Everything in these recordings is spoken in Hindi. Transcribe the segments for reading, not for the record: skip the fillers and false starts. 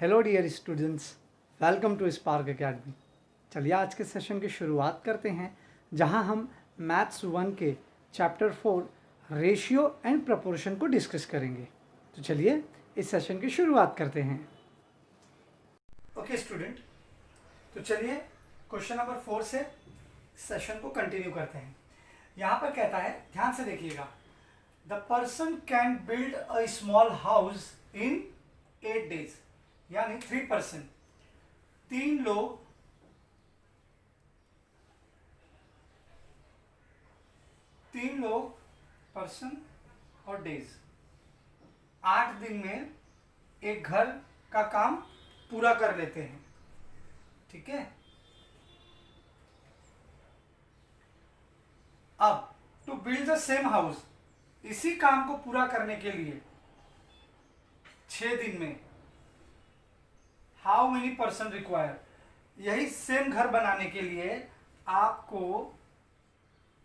Hello dear students, welcome to Spark Academy. चलिए आज के सेशन की शुरुआत करते हैं, जहां हम मैथ्स 1 के चैप्टर 4 रेशियो एंड प्रपोर्शन को डिस्कस करेंगे। तो चलिए इस सेशन की शुरुआत करते हैं। ओके स्टूडेंट, तो चलिए क्वेश्चन नंबर 4 से सेशन को कंटिन्यू करते हैं। यहाँ पर कहता है, ध्यान से देखिएगा, the person can build a small house in 8 days, यानी 3%, तीन लोग पर्सन और डेज 8 दिन में एक घर का काम पूरा कर लेते हैं। ठीक है, अब to build the same house, इसी काम को पूरा करने के लिए 6 दिन में हाउ मेनी पर्सन रिक्वायर, यही सेम घर बनाने के लिए आपको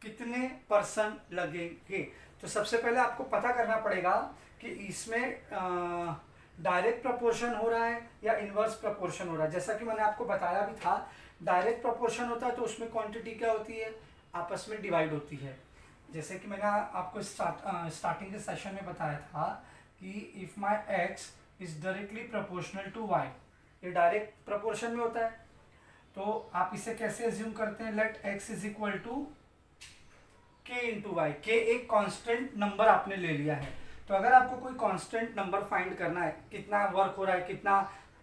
कितने पर्सन लगेंगे। तो सबसे पहले आपको पता करना पड़ेगा कि इसमें डायरेक्ट प्रपोर्शन हो रहा है या इनवर्स प्रपोर्शन हो रहा है। जैसा कि मैंने आपको बताया भी था, डायरेक्ट प्रपोर्शन होता है तो उसमें क्वांटिटी क्या होती है, आपस में डिवाइड होती है। जैसे कि मैंने आपको स्टार्टिंग के सेशन में बताया था कि if my x is directly proportional to y, ये डायरेक्ट प्रपोर्शन में होता है। तो आप इसे कैसे एज्यूम करते हैं, let x is equal to k into y. K एक कांस्टेंट नंबर आपने ले लिया है। तो अगर आपको कोई कांस्टेंट नंबर फाइंड करना है, कितना वर्क हो रहा है, कितना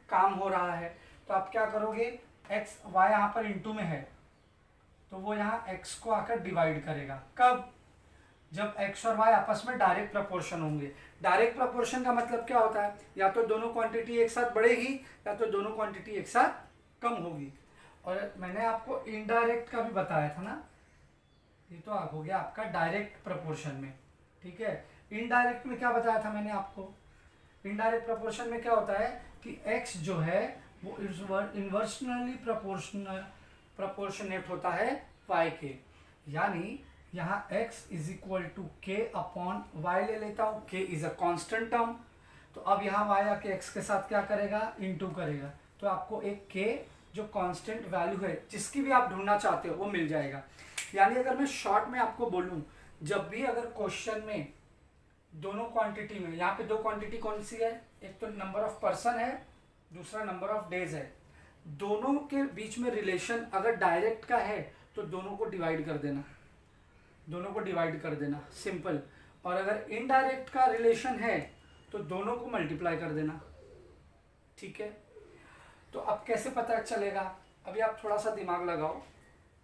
काम हो रहा है, तो आप क्या करोगे, एक्स वाई यहाँ पर इंटू में है तो वो यहाँ एक्स को आकर डिवाइड करेगा। कब, जब एक्स और वाई आपस में डायरेक्ट प्रपोर्शन होंगे। डायरेक्ट प्रपोर्शन का मतलब क्या होता है, या तो दोनों क्वांटिटी एक साथ बढ़ेगी या तो दोनों क्वांटिटी एक साथ कम होगी। और मैंने आपको इनडायरेक्ट का भी बताया था ना, ये तो हो गया आपका डायरेक्ट प्रपोर्शन में। ठीक है, इनडायरेक्ट में क्या बताया था मैंने आपको, इनडायरेक्ट प्रपोर्शन में क्या होता है कि x जो है वो इन्वर्सनली प्रपोर्शनेट होता है y के, यानी यहाँ x इज इक्वल टू के अपॉन वाई ले लेता हूँ। k is a constant term, तो अब यहाँ y आके x के साथ क्या करेगा, इनटू करेगा। तो आपको एक k जो कांस्टेंट वैल्यू है, जिसकी भी आप ढूंढना चाहते हो, वो मिल जाएगा। यानी अगर मैं शॉर्ट में आपको बोलूं, जब भी अगर क्वेश्चन में दोनों क्वांटिटी में, यहाँ पे दो क्वांटिटी कौन सी है, एक तो नंबर ऑफ पर्सन है, दूसरा नंबर ऑफ डेज है, दोनों के बीच में रिलेशन अगर डायरेक्ट का है तो दोनों को डिवाइड कर देना, दोनों को डिवाइड कर देना, सिंपल। और अगर इनडायरेक्ट का रिलेशन है तो दोनों को मल्टीप्लाई कर देना। ठीक है, तो अब कैसे पता चलेगा, अभी आप थोड़ा सा दिमाग लगाओ।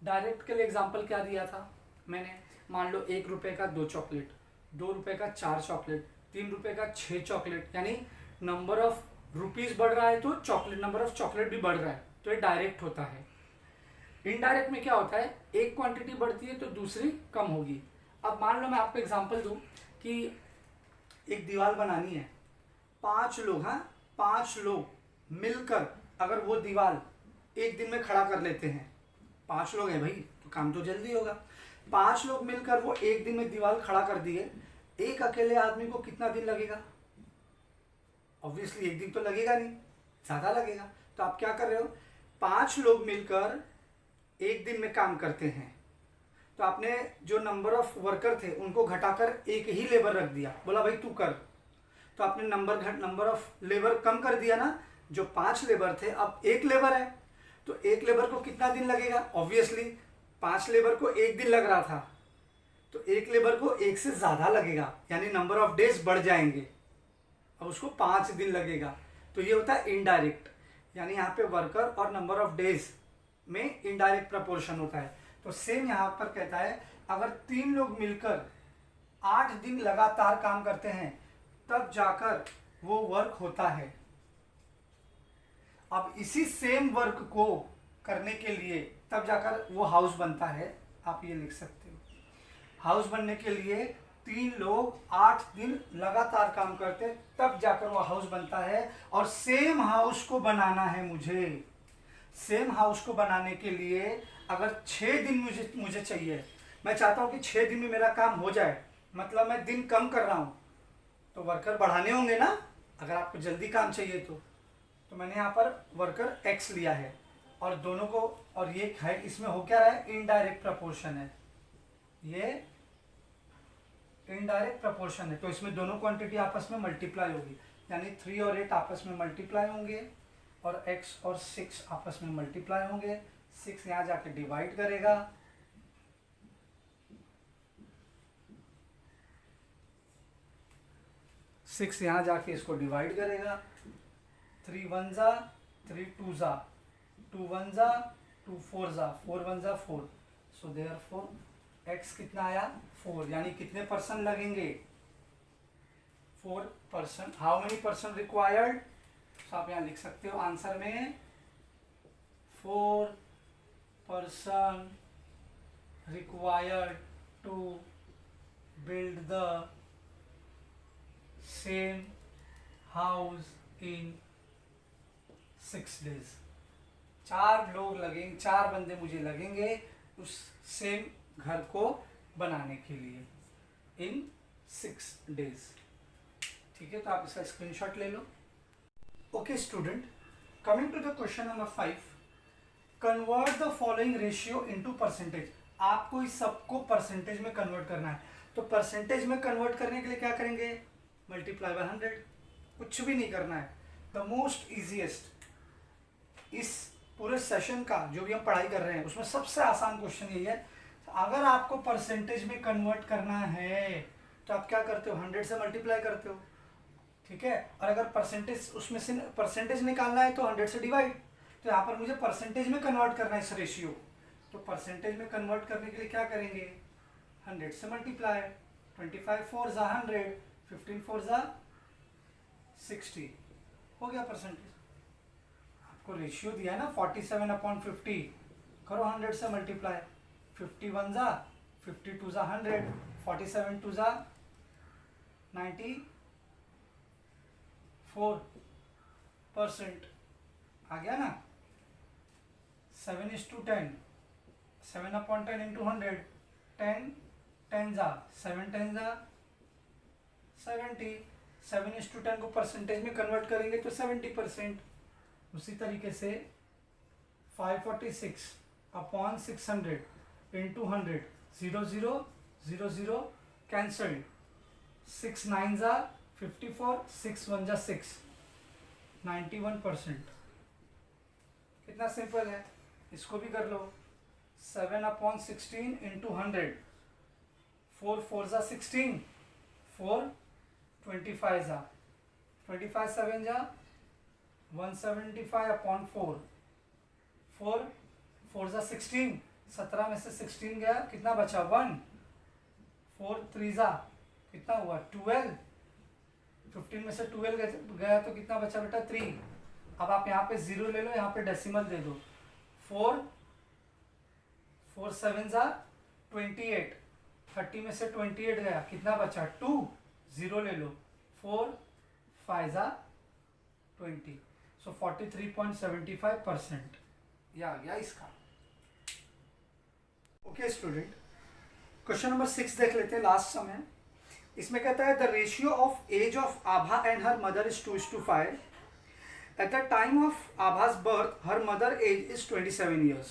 डायरेक्ट के लिए एग्जांपल क्या दिया था मैंने, मान लो 1 रुपये का 2 चॉकलेट, 2 रुपये का 4 चॉकलेट, 3 रुपये का 6 चॉकलेट, यानी नंबर ऑफ रुपीज बढ़ रहा है तो चॉकलेट, नंबर ऑफ चॉकलेट भी बढ़ रहा है, तो ये डायरेक्ट होता है। इनडायरेक्ट में क्या होता है, एक क्वांटिटी बढ़ती है तो दूसरी कम होगी। अब मान लो मैं आपको एग्जांपल दूं कि एक दीवार बनानी है, 5 लोग, हाँ 5 लोग मिलकर अगर वो दीवार एक दिन में खड़ा कर लेते हैं, 5 लोग हैं भाई तो काम तो जल्दी होगा। 5 लोग मिलकर वो एक दिन में दीवार खड़ा कर दिए, एक अकेले आदमी को कितना दिन लगेगा, ऑब्वियसली एक दिन तो लगेगा नहीं, ज्यादा लगेगा। तो आप क्या कर रहे हो, 5 लोग मिलकर एक दिन में काम करते हैं, तो आपने जो नंबर ऑफ वर्कर थे उनको घटाकर एक ही लेबर रख दिया, बोला भाई तू कर। तो आपने नंबर ऑफ लेबर कम कर दिया ना, जो 5 लेबर थे अब 1 लेबर है, तो 1 लेबर को कितना दिन लगेगा, ऑब्वियसली 5 लेबर को 1 दिन लग रहा था तो 1 लेबर को 1 से ज्यादा लगेगा, यानी नंबर ऑफ डेज बढ़ जाएंगे, अब उसको 5 दिन लगेगा। तो ये होता है इनडायरेक्ट, यानी यहाँ पे वर्कर और नंबर ऑफ डेज में इनडायरेक्ट प्रपोर्शन होता है। तो सेम यहाँ पर कहता है, अगर 3 लोग मिलकर 8 दिन लगातार काम करते हैं तब जाकर वो वर्क होता है। अब इसी सेम वर्क को करने के लिए तब जाकर वो हाउस बनता है। आप ये लिख सकते हो, हाउस बनने के लिए 3 लोग 8 दिन लगातार काम करते तब जाकर वो हाउस बनता है। और सेम हाउस को बनाना है मुझे, सेम हाउस को बनाने के लिए अगर 6 दिन मुझे चाहिए, मैं चाहता हूँ कि 6 दिन में मेरा काम हो जाए, मतलब मैं दिन कम कर रहा हूँ, तो वर्कर बढ़ाने होंगे ना, अगर आपको जल्दी काम चाहिए तो तो मैंने यहाँ पर वर्कर एक्स लिया है और दोनों को, और ये है इसमें हो क्या रहा है, इनडायरेक्ट प्रपोर्शन है, ये इनडायरेक्ट प्रपोर्शन है, तो इसमें दोनों क्वांटिटी आपस में मल्टीप्लाई होगी, यानी 3 और 8 आपस में मल्टीप्लाई होंगे और x और 6 आपस में मल्टीप्लाई होंगे। 6 यहाँ जाके डिवाइड करेगा, सिक्स यहाँ जाके इसको डिवाइड करेगा। 3 1 जा, 3 2 जा, 2 1 जा, 2 4 जा, 4 1 जा 4। सो देयरफॉर x कितना आया 4, यानी कितने पर्सन लगेंगे 4 person. How many person required, तो आप यहाँ लिख सकते हो आंसर में 4 person required to build the same house in 6 days। 4 लोग लगेंगे, 4 बंदे मुझे लगेंगे उस सेम घर को बनाने के लिए इन 6 days। ठीक है, तो आप इसका स्क्रीनशॉट ले लो। Okay student, coming to the question number 5, convert the following ratio into percentage. आपको इस सबको परसेंटेज में कन्वर्ट करना है, तो परसेंटेज में कन्वर्ट करने के लिए क्या करेंगे, मल्टीप्लाई बाय 100, कुछ भी नहीं करना है। द मोस्ट इजीएस्ट इस पूरे सेशन का जो भी हम पढ़ाई कर रहे हैं उसमें सबसे आसान क्वेश्चन यही है। अगर आपको परसेंटेज में कन्वर्ट करना है तो आप क्या करते हो, 100 से मल्टीप्लाई करते हो, ठीक है। और अगर परसेंटेज उसमें से परसेंटेज निकालना है तो 100 से डिवाइड। तो यहाँ पर मुझे परसेंटेज में कन्वर्ट करना है इस रेशियो, तो परसेंटेज में कन्वर्ट करने के लिए क्या करेंगे, 100 से मल्टीप्लाई, 25 4 जा 100, 15 4 जा 60, हो गया परसेंटेज। आपको रेशियो दिया है ना 47/50, करो 100 से मल्टीप्लाई, 51 जा 52 जा 100, 47 2 जा 94% आ गया ना। 7:10, 7/10 इंटू 100, 10 10 जा 7 10 जा 70, 7:10 को परसेंटेज में कन्वर्ट करेंगे तो 70%। उसी तरीके से 546/600 इंटू 100, 0 0 0 0 कैंसल्ड, 6 9 जा 54, 6 1 जा 6, 91%। कितना सिंपल है, इसको भी कर लो। 7/16 इंटू 100, 4 4 जा 16, 4 25 जा 25 7 जा 175/4, 4 4 जा 16, 17 में से 16 गया, कितना बचा 1, 4 3 जा कितना हुआ 12, 15 में से 12 गया तो कितना बचा बेटा 3। अब आप यहाँ पे 0 ले लो, यहाँ पे डेसिमल दे दो, 4 4 7 जा 28, 30 में से 28 गया, कितना बचा 2, 0 ले लो, 4 5 जा 20, सो 43.75% ये आ गया इसका। ओके स्टूडेंट, क्वेश्चन नंबर 6 देख लेते हैं, लास्ट सम है। इसमें कहता है the ratio of age of Abha and her mother is 2:5। At the time of Abha's birth her mother age is 27 years।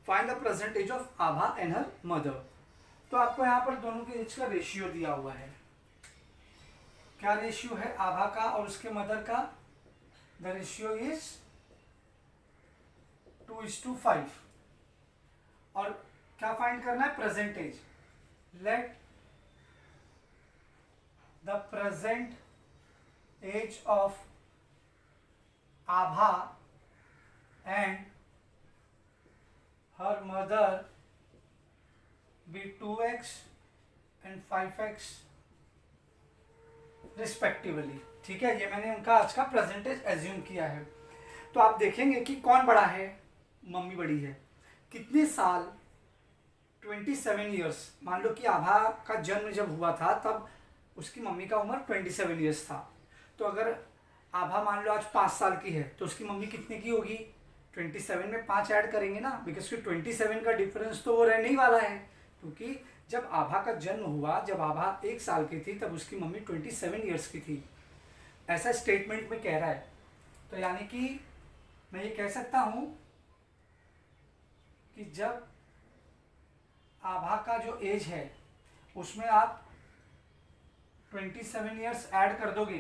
Find the present age of Abha and her mother. तो आपको यहाँ पर दोनों के एज का रेशियो दिया हुआ है। क्या रेशियो है आभा का और उसके मदर का, द रेशियो इज 2:5। और क्या फाइंड करना है, present age. Let the present age of Abha and her mother be 2x and 5x respectively. ठीक है, ये मैंने उनका आज का प्रेजेंटेज एज्यूम किया है। तो आप देखेंगे कि कौन बड़ा है, मम्मी बड़ी है। कितने साल, 27 ईयर्स। मान लो कि आभा का जन्म जब हुआ था तब उसकी मम्मी का उम्र 27 ईयर्स था। तो अगर आभा मान लो आज 5 साल की है तो उसकी मम्मी कितने की होगी, 27 में 5 ऐड करेंगे ना, बिकॉज कि 27 का डिफरेंस तो वो रहने ही वाला है। क्योंकि जब आभा का जन्म हुआ, जब आभा 1 साल की थी तब उसकी मम्मी 27 ईयर्स की थी। ऐसा स्टेटमेंट में कह रहा है। तो यानी कि मैं ये कह सकता हूँ कि जब आभा का जो एज है उसमें आप 27 ईयर्स ऐड कर दोगे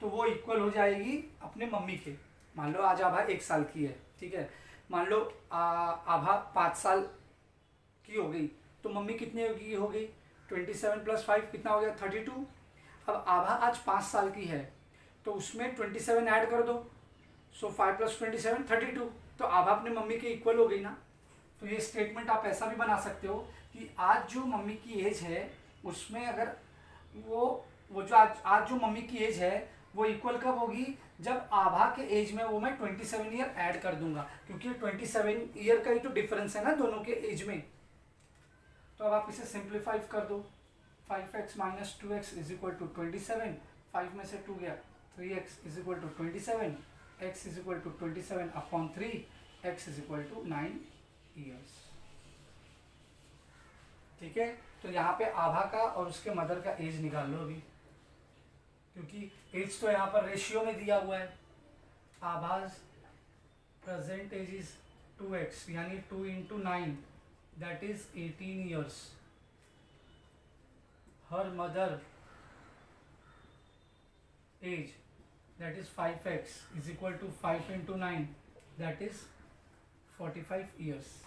तो वो इक्वल हो जाएगी अपने मम्मी के। मान लो आज आभा 1 साल की है, ठीक है, मान लो आभा 5 साल की हो गई तो मम्मी कितने की हो गई, 27 + 5 कितना हो गया, 32। अब आभा आज 5 साल की है तो उसमें 27 ऐड कर दो, सो 5 + 27 32, तो आभा अपने मम्मी के इक्वल हो गई ना। तो ये स्टेटमेंट आप ऐसा भी बना सकते हो कि आज जो मम्मी की एज है उसमें अगर वो जो आज जो मम्मी की एज है वो इक्वल कब होगी, जब आभा के एज में वो मैं 27 ईयर ऐड कर दूंगा, क्योंकि 27 ईयर का ही तो डिफरेंस है ना दोनों के एज में। तो अब आप इसे सिंप्लीफाई कर दो, 5x - 2x = 27, 5 में से 2 गया, 3x = 27, x = 27/3, x = 9 ईयर्स। ठीक है, तो यहाँ पे आभा का और उसके मदर का एज निकाल लो अभी, क्योंकि एज तो यहाँ पर रेशियो में दिया हुआ है। आभाज प्रेजेंट एज इज 2x यानी 2 × 9 that is 18 years. Her mother age that is 5x = 5 × 9 that is 45 years.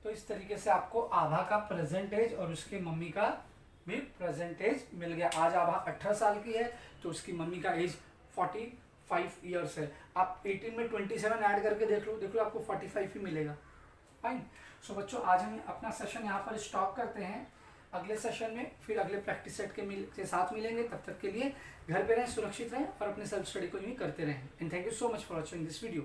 तो इस तरीके से आपको आभा का प्रेजेंट एज और उसके मम्मी का भी प्रेजेंट एज मिल गया। आज आभा 18 साल की है तो उसकी मम्मी का एज 45 ईयर्स है। आप 18 में 27 ऐड करके देख लो आपको 45 ही मिलेगा। फाइन। सो बच्चों, आज हम अपना सेशन यहाँ पर स्टॉप करते हैं। अगले सेशन में फिर अगले प्रैक्टिस सेट के साथ मिलेंगे। तब तक के लिए घर पे रहें, सुरक्षित रहें और अपने सेल्फ स्टडी को भी करते रहें। And thank you so much for watching this video.